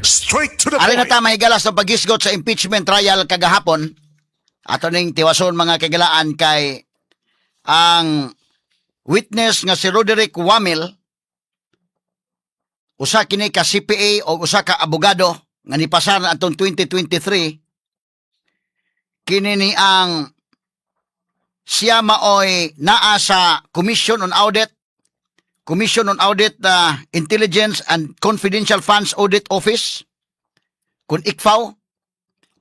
Straight to the Ari na point. ta mahigala sa paghisgot sa impeachment trial kagahapon. Ato ning tiwason mga kagilaan kay ang witness nga si Roderick Wamil, usa kini ka CPA o usa ka abogado nga nipasar na atong 2023, kini ni ang siya maoy naa sa Commission on Audit Intelligence and Confidential Funds Audit Office, kun ICFAO.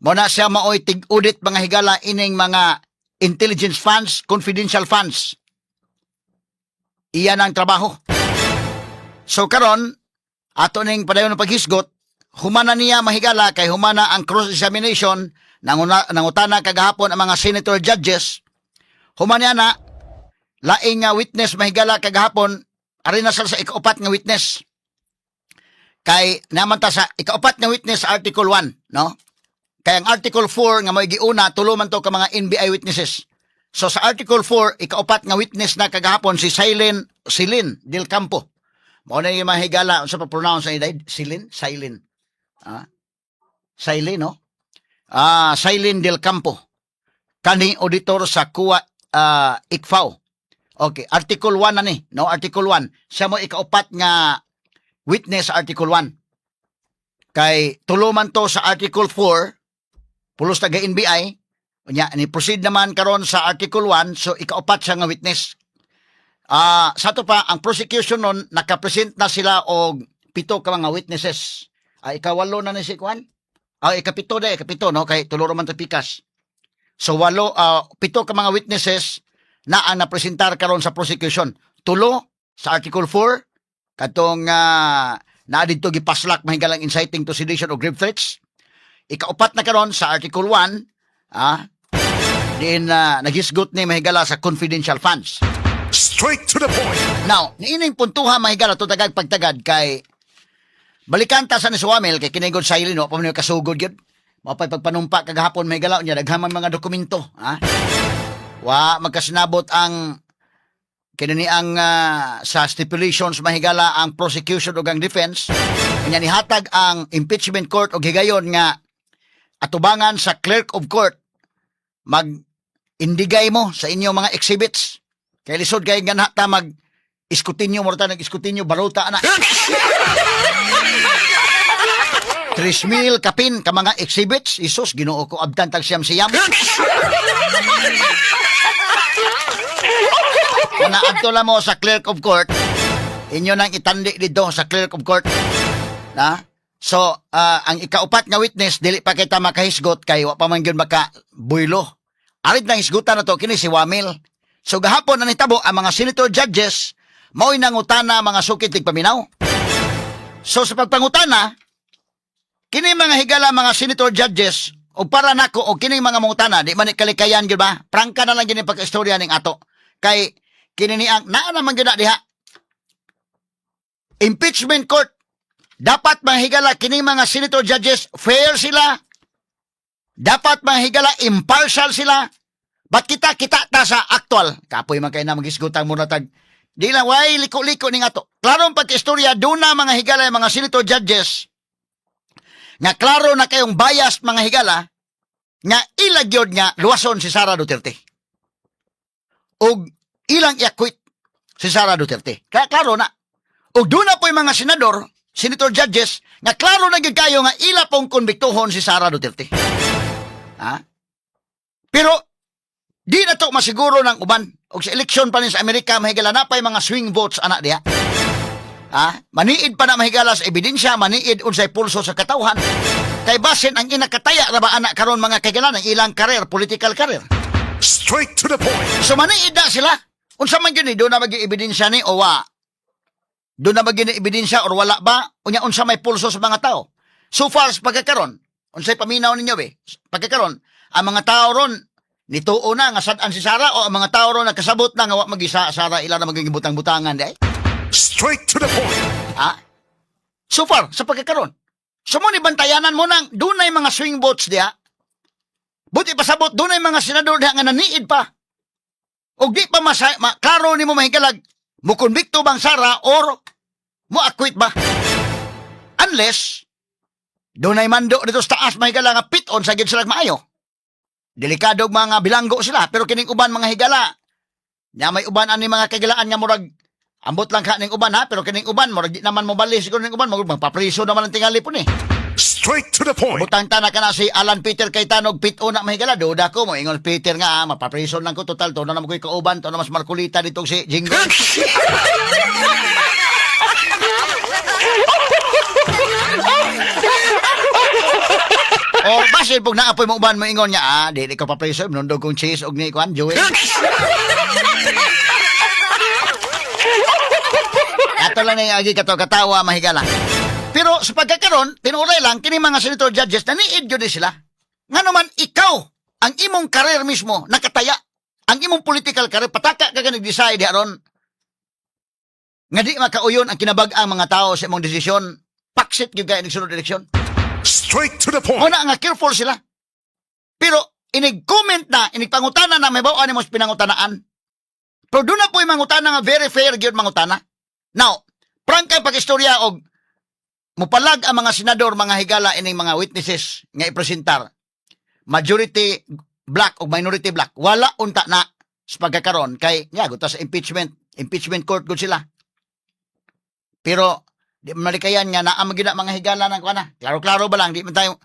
Mo na siya maoy tig-audit mga higala ining mga intelligence funds, confidential funds. Iyan ang trabaho. So karon ato ning padayon ng paghisgot, humana niya mahigala kay humana ang cross-examination nangutana kagahapon ang mga senator judges. Humana na laing nga witness mahigala kagahapon, ari na sa ikaupat nga witness. Kay naman ta sa ikaupat nga witness sa Article 1, no? Kaya ang Article 4 nga may giuna, tulo man to ka mga NBI witnesses. So sa Article 4, ikaupat nga witness na kagahapon si Silene Del Campo. Mao na yung mahigala, unsa pa pronounce na Silene? Silene, no? Silene Del Campo. Kani auditor sa ICFAO. Okay, Article 1 na ni, no? Article 1. Siya mo ikaupat nga witness sa Article 1. Kay tulo man to sa Article 4, pulos taga NBI, ni proceed naman karon sa Article 1, so ikaupat siya nga witness. Sa to pa, ang prosecution nun, nakapresent na sila og 7 ka mga witnesses. Ikawalo na ni si Kwan? Ikapito, no? Kay tuluro man to pikas. So 7 ka mga witnesses na ang napresentar karon sa prosecution. 3 sa Article 4, katong na dito gipaslak mahigalang inciting to sedition or grave threats. Ikaupat na karon sa Article 1, din naghisgot ni mahigala sa confidential funds. Straight to the point. Now, niining puntuha mahigala to tagag pagtagad kay balikan ta sa ni Wamil kay kinigod sa ilino pa man kasugod gyud. Mapay pagpanumpa kagahapon mahigala nya daghaman mga dokumento, Wa magkasinabot ang kinani ang sa stipulations mahigala ang prosecution ug ang defense. Kanya nihatag ang impeachment court og higayon nga atubangan sa clerk of court mag-indigay mo sa inyong mga exhibits. Kaya lisod kayo ganha ta mag-iskutinyo, morta nag-iskutinyo, baruta na. 3,000 kapin ka mga exhibits, isus, ginoo ko abtan tag siyam-siyam. Kung naadto mo sa clerk of court, inyo nang itandi dito sa clerk of court. So, ang ikaupat nga witness, dili pa kita makahisgot kay wa pa man gyud maka-buylo. Arit nang hisgutan na to, kini si Wamil. So, gahapon na nitabo ang mga senator judges, mao'y nangutana mga sukit tigpaminaw. So, sa pagpangutana, kini mga higala mga senator judges, o para nako, o kini mga mangutana, di man ikalikayan gyud ba? Prangka na lang gini pagka-istorya ning ato. Kay, kini ni ang, naa naman gyud na diha. Impeachment court, dapat mahigala kini mga senator judges, fair sila. Dapat mahigala impartial sila. Ba't kita ta sa actual? Kapoy man kayo na mag-isgutan muna tag. Di lang, way, liko-liko ni nga to. Klarong pagkistorya, doon na mga higala mga senator judges, nga klaro na kayong bias mga higala, nga ilagyod nga luwason si Sara Duterte. O ilang iakwit si Sara Duterte. Kaya klaro na. O doon na po yung mga senador, senator judges, nga klaro na gyud kayo nga ila pong konbiktohon si Sara Duterte. Pero di na to masiguro ng uban. O sa eleksyon pa rin sa Amerika, mahigala na pa yung mga swing votes anak diya. Maniid pa na mahigala sa ebidensya, maniid unsay pulso sa katawhan. Kay basin ang inakataya na ba anak karon mga kaigalan ng ilang karir, political career. Straight to the point. So maniid na sila. Unsa man gyud ni do na magi ebidensya ni o wa? Doon na maging ebidensya or wala ba? Unya unsa may pulso sa mga tao. So far sa pagkakaron, unsay paminaw ninyo pagkakaron, ang mga tao ron nituo na nga sad-an si Sara o ang mga tao ron nakasabot na nga wa magisa Sara ila na maging butang-butangan di. Straight to the point. So far sa pagkakaron. So mo ni bantayanan mo nang dunay mga swing votes diha. Buti pasabot dunay mga senador diha nga naniid pa. Og di pa klaro nimo mahigalag mo konbikto bang Sara or mo acquit ba? Unless Dunay mando dito sa taas mga higala nga piton sa gid sila maayo. Delikadog mga bilanggo sila pero kining uban mga higala. Nya may uban ani mga kagilaan nga murag ambot lang ka ning uban ha pero kining uban murag di naman mo bali siguro ning uban magpapriso naman ang tingali po ni. Straight to the point. Butang tanak na si Alan Peter Cayetano pito na mahigala duda ko mo ingon Peter nga mapapriso lang ko total to na naman ko kauban to na mas markulita dito si Jingle. O basil pag naapoy mo uban mo ingon niya di ko papriso nundog kong cheese og ni kwan Joey. Ato lang na agi katawa mahigala. Pero sa pagkakaroon, tinuray lang, kini mga senator judges, naniid yun sila. Nga naman, ikaw, ang imong karir mismo, nakataya, ang imong political career, pataka ka nag-decide haron. Nga di makauyon ang kinabag-ang mga tao sa imong desisyon, paksit yung kaya nagsunod eleksyon. Straight to the point. Muna nga, careful sila. Pero, inig-comment na, inigpangutana na, may bawaan mo sa pinangutanaan. Pero doon na po yung mangutana nga, very fair yun mangutana. Now, prangkay pag-istorya og mupalag ang mga senador, mga higala, ining mga witnesses nga ipresentar. Majority black o minority black. Wala unta na sa pagkakaroon kay nga guta sa impeachment court gud sila. Pero di malikayan nga naa magina mga higala nang kuana. Klaro-klaro ba lang di man tayo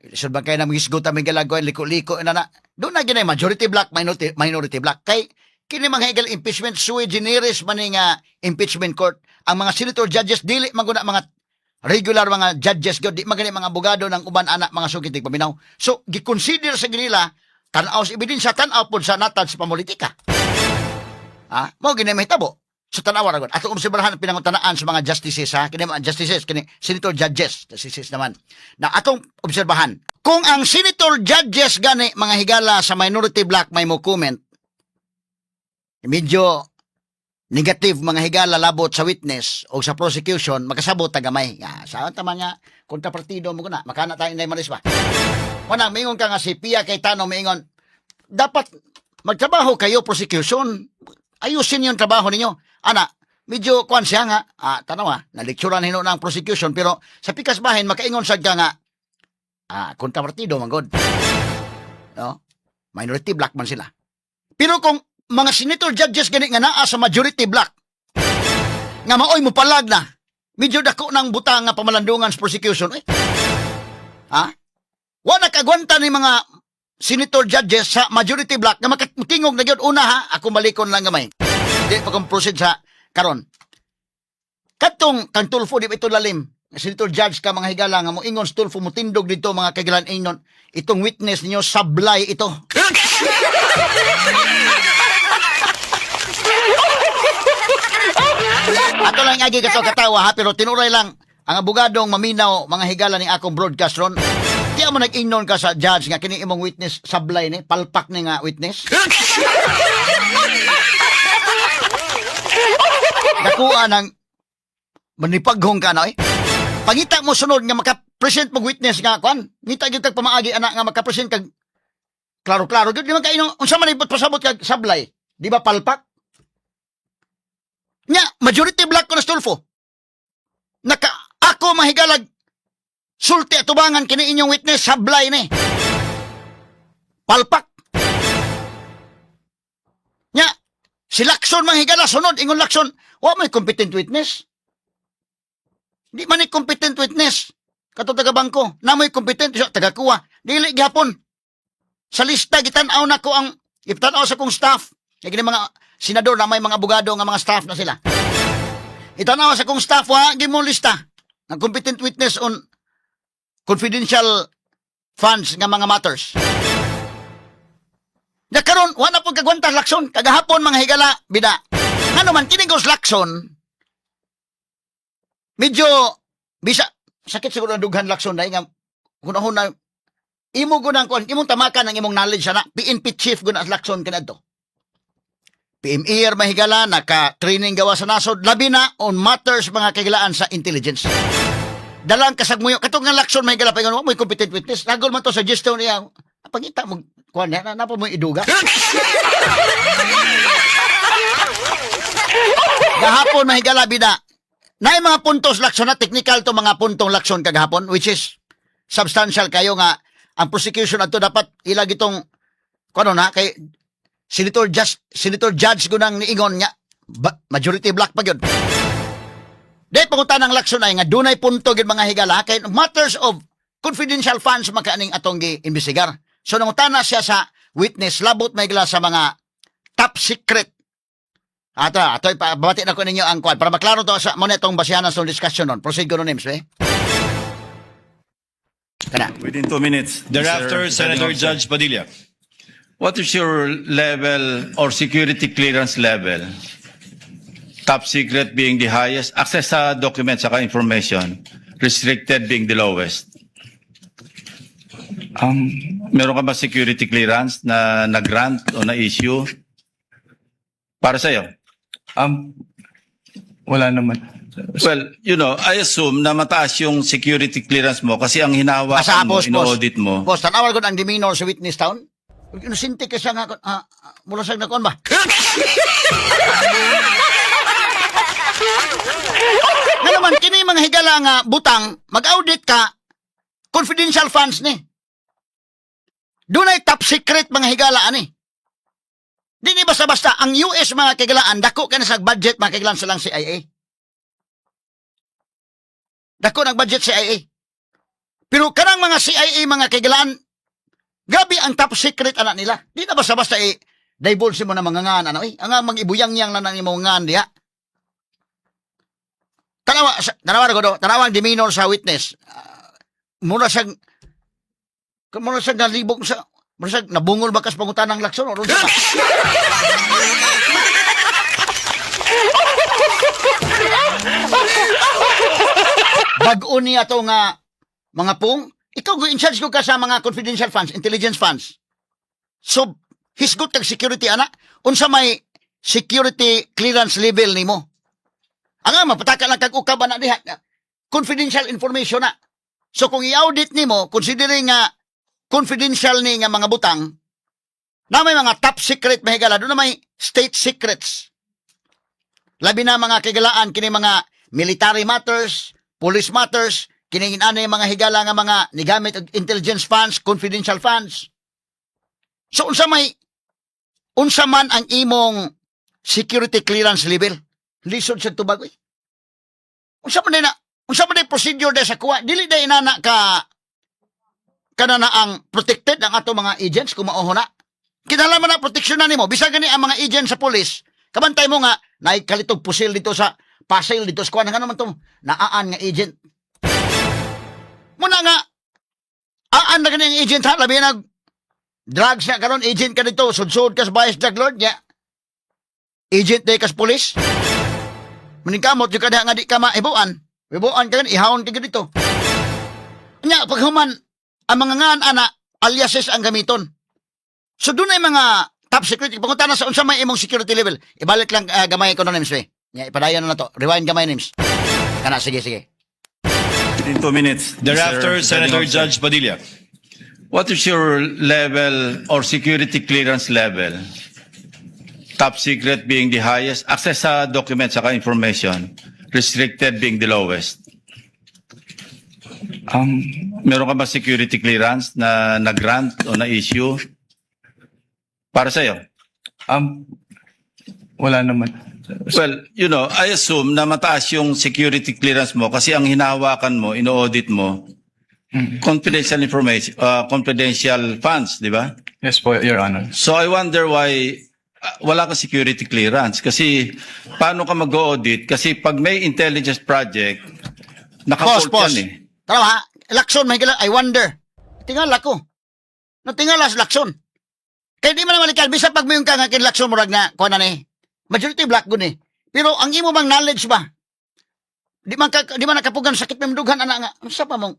isod ba kay na magisgot ang higala ko liko-liko na. Doon na ginay majority black, minority black. Kay kini mga higala impeachment sui generis man nga impeachment court. Ang mga senator judges dili maguna mga regular mga judges gyud di magani mga abogado ng uban anak mga sukitig paminaw. So gi-consider sa ginila tan-aw sa ebidensya tan-aw pod sa natad sa politika. Mao gini mahitabo. So tan-aw ra gud. Ato obserbahan pinangutanaan sa mga justices kini mga justices kini senator judges, justices naman. Na atong obserbahan kung ang senator judges gani mga higala sa minority black may mo comment. Medyo negative mga higala labot sa witness o sa prosecution makasabot tagamay. Saan tama nga kontrapartido mo kuna makana tayo na malis ba. Wana mingon ka nga si Pia Cayetano mingon dapat magtrabaho kayo prosecution. Ayusin yung trabaho ninyo. Ana, medyo kwan siya nga tanawa na lecturean hino ng prosecution pero sa pikas bahin makaingon sad ka nga kontrapartido man god. No? Minority black man sila. Pero kung mga senator judges gani nga naa sa majority black nga maoy mo palag na medyo dako nang butang nga pamalandungan sa prosecution wala kagwanta ni mga senator judges sa majority black nga makatingog na gyud una ako balikon lang gamay di pa kong proceed sa karon katong kang Tulfo di ba ito lalim senator judge ka mga higala nga mo ingon sa Tulfo mo tindog dito mga kagilan ingnon itong witness ninyo sablay ito. Ato lang agi kato katawa pero tinuray lang ang abogadong maminaw mga higala ni akong broadcast ron. Kaya mo nag-ingnon ka sa judge nga kini imong witness sablay ni palpak ni nga witness. Dakuan ang manipaghong ka na Pangita mo sunod nga maka-present mong witness nga kwan. Ngita gyud tag pamaagi anak nga maka-present kag klaro-klaro gyud di man kaino unsa man ibot pasabot kag sablay. Di ba palpak? Nya, majority black ko na Tulfo. Ako mahigalag sulti at tubangan kini inyong witness sablay ni. Palpak. Nya, si Lacson mahigala sunod ingon Lacson, wa may competent witness. Di man ni competent witness. Kato taga bangko, na may competent taga kuha. Dili gihapon. Sa lista gitan-aw nako ang gitan-aw sa kong staff. Kaya gini mga senador na may mga abogado nga mga staff na sila. Itanaw sa kong staff gimong lista ng competent witness on confidential funds nga mga matters. Ya karon wala po kagwanta Lacson kagahapon mga higala bida. Ano man kining gos Lacson medyo bisa sakit siguro ang dughan Lacson dahil nga hunahuna imo gunang kon imong tamakan ang imong knowledge na PNP chief guna Lacson kanadto. PMER mahigala naka-training gawa sa nasod labi na on matters mga kagilaan sa intelligence. Dalang kasagmuyo katong nga Lacson mahigala pa ingon mo competent witness nagol man to suggestion niya pangita mo kuan na po mo iduga. Gahapon mahigala bida. Naay mga puntos Lacson na technical to mga puntong Lacson kagahapon which is substantial kayo nga ang prosecution ato dapat ilag itong kuno na kay Senator Judge gunang niingon niya majority black pa gyud. Day pangutan ng laksyon ay nga dunay punto gid mga higala kay matters of confidential funds makaaning atong giimbestigar. So nangutana siya sa witness labot may gila sa mga top secret. Ato babati na ko ninyo ang kwan para maklaro to sa mo netong basihanan sa discussion non. Proceed ko no names Kana. Within 2 minutes. Thereafter, Mr. Senator Presiding Judge Padilla. What is your level or security clearance level? Top secret being the highest, access sa documents saka information, restricted being the lowest. Meron ka ba security clearance na na-grant o na-issue para sa'yo? Wala naman. Well, you know, I assume na mataas yung security clearance mo kasi ang hinawakan mo, ino-audit mo. Boss, tanawal ko ang demeanor sa witness town. Inusinti ka siya nga, mula sa nakon ba? Nga naman, kini mga higala nga butang, mag-audit ka, confidential funds ni. Dunay top secret mga higala ani. Di ni basta-basta, ang US mga kigalaan, dako ka na sa budget mga kigalaan sa lang CIA. Dako ng budget CIA. Pero kanang mga CIA mga kigalaan, grabe ang top secret anak nila. Di na basta-basta divulge mo na mga ngan, ano ang mga ibuyang-yang na nang mga ngan diha. Tanawang demeanor sa witness. Mura siyang nalibog sa, mura siyang nabungol bakas pangutan ng laksyon. O, bag-o niya to nga mga pong, ikaw in charge ko ka sa mga confidential funds, intelligence funds. So, hisgot kag security anak, unsa may security clearance level nimo. Ang mapataka lang kag ukab na diha, confidential information na. So kung i-audit nimo, considering nga confidential ni nga mga butang, na may mga top secret mahigala, doon na may state secrets. Labi na mga kigalaan, kini mga military matters, police matters, kiningin ano yung mga higala nga mga nigamit og intelligence funds, confidential funds. So unsa man ang imong security clearance level? Lisod sa tubag. Unsa man na procedure da sa kuha? Dili da inana ka kanana ang protected ang ato mga agents kung mauho na. Kinalaman na proteksyon na nimo. Bisag gani ang mga agents sa police. Kabantay mo nga naikalitog pusil dito sa pasil dito sa kuha nga naman to naaan nga agent. Muna nga, aan na kanyang agent ha, labi nag drugs na karon agent ka dito, sudsud ka sa bias drug lord niya. Agent day ka sa police. Maningkamot, yung kada nga di ka maibuan. Ibuan ka ihawon ka dito. Nya, paghuman, ang mga ngan ana, aliases ang gamiton. So doon ay mga top security, pangunta na sa unsa may imong security level. Ibalik lang gamay ko na names, Nya, ipadayon na to. Rewind gamay names. Kana, sige. Within 2 minutes. Thereafter, Mr. Senator Presiding Judge Padilla. What is your level or security clearance level? Top secret being the highest, access sa documents saka information, restricted being the lowest. Meron ka ba security clearance na na-grant o na-issue para sa'yo? Wala naman. Well, you know, I assume na mataas yung security clearance mo kasi ang hinahawakan mo, ino-audit mo, confidential information, confidential funds, di ba? Yes po, Your Honor. So I wonder why wala ka security clearance kasi paano ka mag-audit? Kasi pag may intelligence project, naka-fault Boss. yan Tara ha, lakson, mahigala, I wonder. Tingal ako. Natingala sa lakson. Kaya di man naman ikal, bisa pag mayroon ka nga kinlakson murag na, kuha na ni, majority black good Pero ang imo bang knowledge ba? Di man nakapugan sakit may mdughan ana nga. Ano sa pa mong?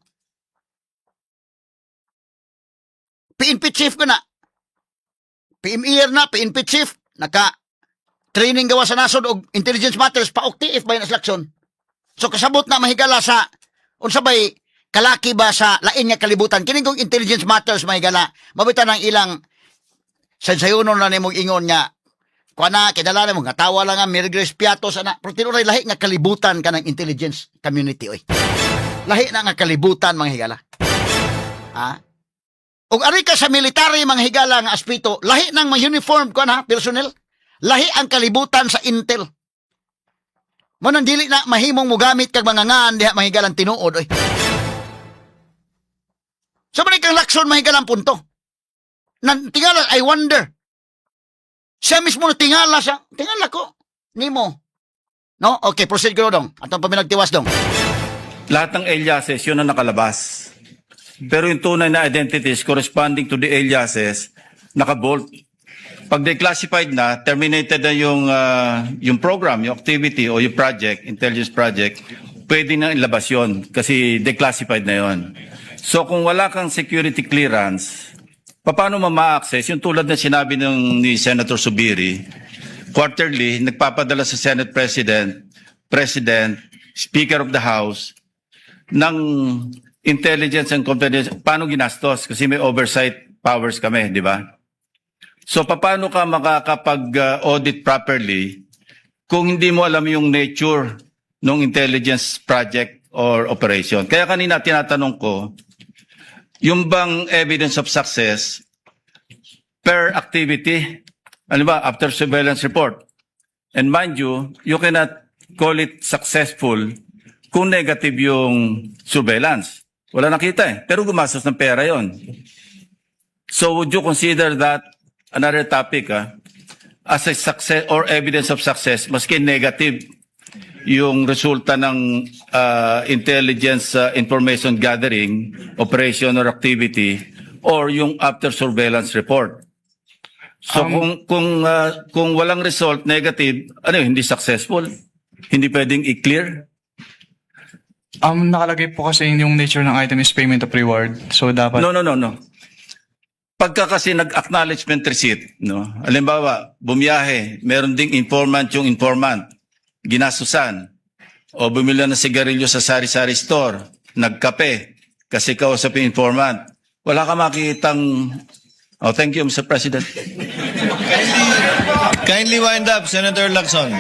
PNP chief ko na. PMER na, PNP chief, naka-training gawa sa nasod og intelligence matters, pa-OTF ba yun as laksyon? So kasabot na mahigala sa, unsa bay, kalaki ba sa lain nga kalibutan? Kining kong intelligence matters mahigala, mabita ng ilang sensayunon na ni mong ingon nga, kuha na, kidala na mo, nga tawa lang nga, Mirigres Piatos, ana, pero tinuray lahi nga kalibutan ka ng intelligence community, oy. Lahi na nga kalibutan, mga higala. Ha? Ug ari ka sa military mga higala nga aspeto, lahi ng mga uniform ko na personnel, lahi ang kalibutan sa intel. Mo nang dili na mahimong mogamit kag mga ngan diha mga higalang tinuod oy. So man kang lakson mga higalang punto. Nan tingala I wonder. Siya mismo na tingala siya. Tingala ko nimo. No? Okay, proceed ko dong. Atong paminagtiwas dong. Lahat ng aliases, yun ang nakalabas. Pero yung tunay na identities corresponding to the aliases, nakabolt. Pag declassified na, terminated na yung program, yung activity o yung project, intelligence project, pwede na ilabas yun kasi declassified na yun. So kung wala kang security clearance, paano ma-access? Yung tulad na sinabi ni Senator Subiri, quarterly, nagpapadala sa Senate President, Speaker of the House, ng intelligence and confidence, paano ginastos? Kasi may oversight powers kami, di ba? So, paano ka makakapag-audit properly kung hindi mo alam yung nature ng intelligence project or operation? Kaya kanina tinatanong ko, yung bang evidence of success per activity, ano ba, after surveillance report? And mind you, you cannot call it successful kung negative yung surveillance. Wala nakita eh. Pero gumastos ng pera yon. So would you consider that another topic as a success or evidence of success, maski negative yung resulta ng intelligence information gathering, operation or activity, or yung after surveillance report? So kung walang result, negative, hindi successful? Hindi pwedeng i-clear? Nakalagay po kasi yung nature ng item is payment of reward. So dapat No. Pagka kasi nag-acknowledgement receipt, no? Halimbawa, bumiyahe, meron ding informant yung informant, ginasusan, o bumili ng sigarilyo sa sari-sari store, nagkape, kasi kausap yung informant. Wala ka makitang... Oh, thank you, Mr. President. Kindly wind up, Senator Lacson.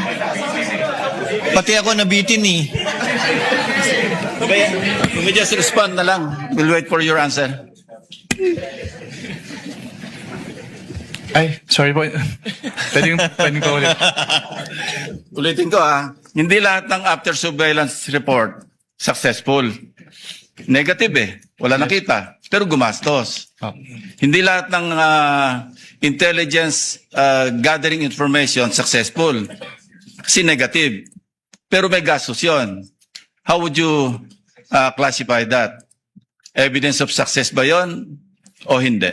Pati ako nabitin eh. Let me just respond na lang. We'll wait for your answer. Ay, sorry po. Pwedeng ko ulit. Ulitin ko hindi lahat ng after surveillance report successful. Negative wala nakita, pero gumastos. Oh. Hindi lahat ng intelligence gathering information successful. Kasi negative. Pero may gastos yun. How would you classify that? Evidence of success ba yun o hindi?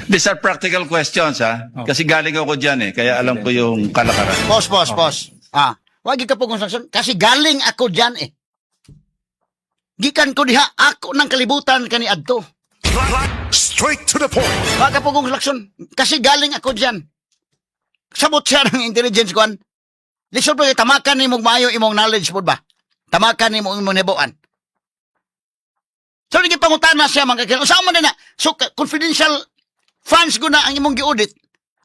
These are practical questions, Kasi galing ako dyan, kaya alam ko yung kalakaran. Pause. Wag ka po kung sanction. Kasi galing ako dyan Gikan ko diha, ako ng kalibutan kani adto. Straight to the point. Wag ka po kung sanction. Kasi galing ako dyan. Sabot siya ng intelligence kuan. Lisod po, tamakan ni mong maayo imong knowledge po ba? Tamakan ni mong imong nebuan. So, naging pangutana siya mga kakilala. Saan man na? So, confidential funds ko na ang imong gi-audit.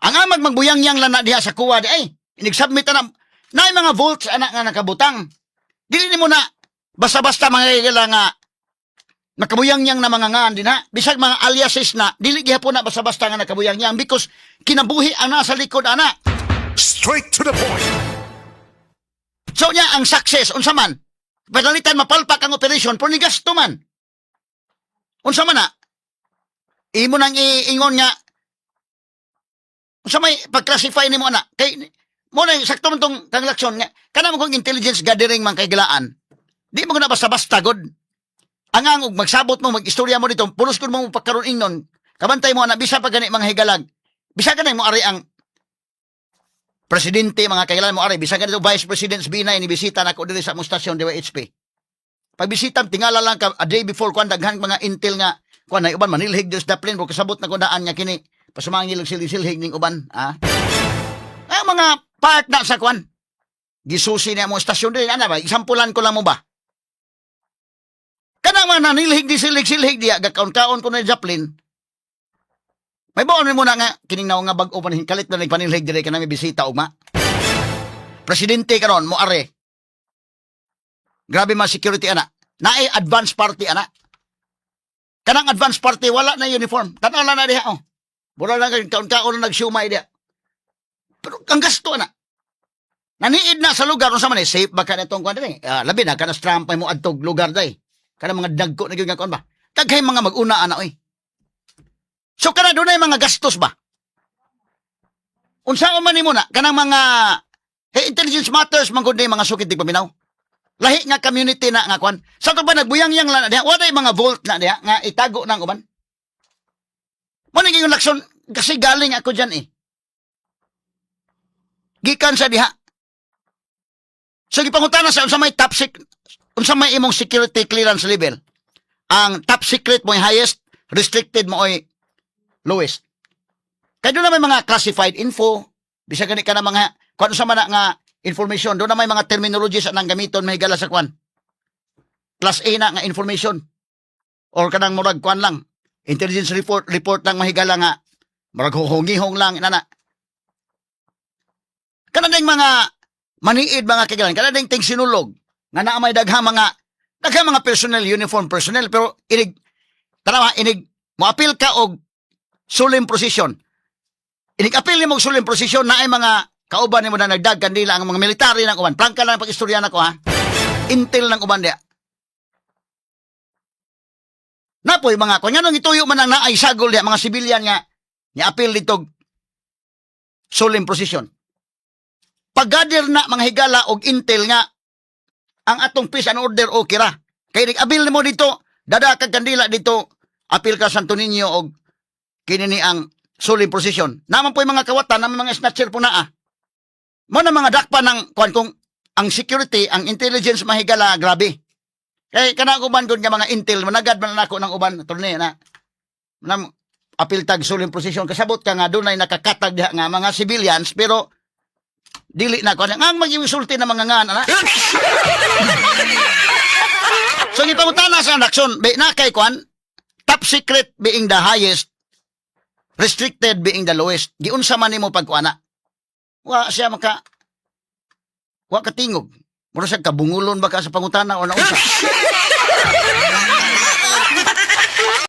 Ang amag magbuyang-yang lang na diha sa kuwa. Ay, inig-submit na yung mga volts anak nga nakabutang. Dili ni mo na basta-basta mga kakilala nga nakabuyang-yang na mga ngaan din Bisag mga aliases na, dili gihapon na basta-basta nga nakabuyang-yang because kinabuhi ang nasa likod anak. Straight to the point. So niya, ang success, unsa man, padalitan mapalpak ang operation, pero ni gasto man. Unsa man imo nang iingon nga, unsa may pag-classify nimo kay mo na sakto man tong kang laksyon nga, kanang kong intelligence gathering man kay gilaan. Di mo na basta-basta god. Ang magsabot mo, mag-istorya mo dito, pulos ko mo pagkaroon ingnon, kabantay mo bisa pa gani mga higalag, bisa ka na mo ari ang presidente, mga kailan mo, bisa ka dito, Vice President Binay, nibisita na ko dito sa mong stasyon, DYHP. Pagbisita, tingala lang ka, a day before, kung daghang mga intel nga, kung na uban, manilhig dos daplin, kung kasabot na kung daan nga kini, pasumangil silhig ning uban, Ang mga part na sa kwan, gisusi na mong stasyon din, ba, isampulan ko lang mo ba? Kanang mga nanilhig di silhig diya, gakaon-kaon ko na daplin, may baon mo na nga, kining nga bag-o panhin, kalit na nagpanilhig dire ka namin bisita, ugma. Presidente karon mo are. Grabe mga security, naay advance party ana. Kanang advance party wala na uniform. Tanaw lang na diha oh. Mura lang kaon-kaon na nagsiumay diha. Pero ang gasto na. Naniid na sa lugar unsa man safe ba ka nitong kuan dinhi? Labi na kana strampay mo adtog lugar day. Kana mga dagko na gyud nga kuan ba. Daghay mga mag-una ana oy. So kana dunay mga gastos ba? Unsaon man nimo na kanang mga intelligence matters man gud mga sukit di paminaw. Lahi nga community na nga kuan. Sa to ba nagbuyang-yang lang na diha? Waday mga vault na diha nga itago nang uban. Mo ni yung lakson kasi galing ako diyan eh. Gikan sa diha. So gipangutana sa unsa may top secret, unsa may imong security clearance level. Ang top secret mo highest, restricted mo ay lowest. Kaya doon na may mga classified info, bisa gani ka na mga, kung sa man nga information, doon na may mga terminologies anang gamiton, may higala sa kwan. Class A na nga information. Or kanang murag kwan lang. Intelligence report lang mahigala nga. Murag hungihong lang, inana. Kanading mga maniid, mga kagalan, kanading ting sinulog, nga na may daghang mga personnel, uniform personnel, pero inig, mo-appeal ka og solemn procession. Inig-appeal mo og solemn procession na ay mga kauban nimo na nagdagkan nila ang mga military ng uban. Prangka lang pag-istorya nako ha. Intel ng uban dia. Napoy mga kung nganong ituyo man ang naay sagol dia mga civilian nga ni-appeal dito solemn procession. Paggadir na mga higala og intel nga ang atong peace and order okay ra. Kay nag-appeal mo dito, dada kag kandila dito, appeal ka Santo Niño og kinini ang solemn procession. Naman po yung mga kawatan, naman mga snatcher po na Mo na mga dakpa ng kung ang security, ang intelligence mahigala, grabe. Kaya kanakuban ko nga mga intel, managad man ako ng uban, turne na appeal tag solemn procession. Kasabot ka nga doon ay nakakatag diha nga mga civilians, pero dili na ko ang mag-isulti na mga ngan ana. So gipangutana sa action na kay kwan top secret being the highest, restricted being the lowest. Giunsa man nimo pagkuana? Wa siya katingog. Mura siya kabungulon ba ka sa pangutana o naunsa?